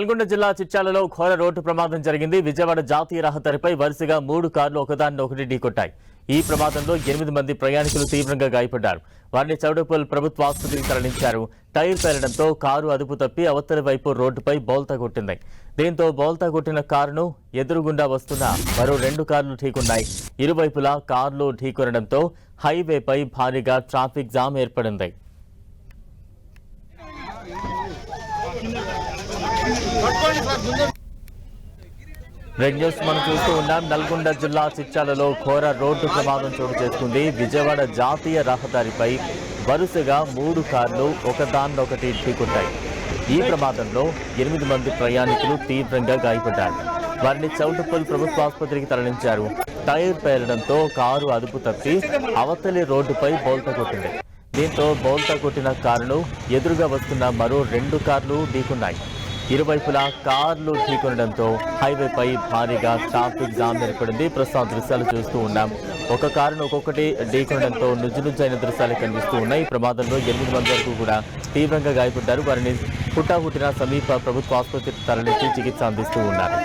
నల్గొండ జిల్లా చిట్యాలలో ఘోర రోడ్డు ప్రమాదం జరిగింది. విజయవాడ జాతీయ రహదారిపై వరుసగా 3 కార్లు ఒకదాన్నొకటి ఢీకొట్టాయి. ఈ ప్రమాదంలో 8 మంది ప్రయాణికులు తీవ్రంగా గాయపడ్డారు. వారిని చౌడపల్ ప్రభుత్వ ఆసుపత్రికి తరలించారు. టైర్ పేలడంతో కారు అదుపు తప్పి అవతలి వైపు రోడ్డుపై బోల్తా కొట్టింది. దీంతో బోల్తా కొట్టిన కారును ఎదురుగుండా వస్తున్న మరో 2 కార్లు ఢీకొన్నాయి. ఇరువైపులా కార్లు ఢీకొనడంతో హైవేపై భారీగా ట్రాఫిక్ జామ్ ఏర్పడింది. బ్రేక్ న్యూస్ మనం చూస్తూ ఉన్నాం. నల్గొండ జిల్లా చిట్యాలలో ఘోర రోడ్డు ప్రమాదం చోటు చేసుకుంది. విజయవాడ జాతీయ రహదారిపై వరుసగా 3 కార్లు ఒకదాన్నొకటి ఢీకొట్టాయి. ఈ ప్రమాదంలో 8 మంది ప్రయాణికులు తీవ్రంగా గాయపడ్డారు. వారిని చౌటుప్పల్ ప్రభుత్వ ఆసుపత్రికి తరలించారు. టైర్ పేలడంతో కారు అదుపు తప్పి అవతలి రోడ్డుపై బోల్తా కొట్టింది. దీంతో బోల్తా కొట్టిన కారును ఎదురుగా వస్తున్న మరో 2 కార్లు ఢీకొన్నాయి. ఇరువైపులా కార్లు ఢీకొనడంతో హైవేపై భారీగా ట్రాఫిక్ జామ్ ఏర్పడింది. ప్రస్తుతం దృశ్యాలు చూస్తూ ఉన్నాం. ఒక కారును ఒక్కొక్కటి ఢీకొనడంతో నుజ్జునుజ్జైన దృశ్యాలు కనిపిస్తూ ఉన్నాయి. ప్రమాదంలో 8 మంది వరకు కూడా తీవ్రంగా గాయపడ్డారు. వారిని హుటాహుటిన సమీప ప్రభుత్వ ఆసుపత్రికి తరలించి చికిత్స అందిస్తూ ఉన్నారు.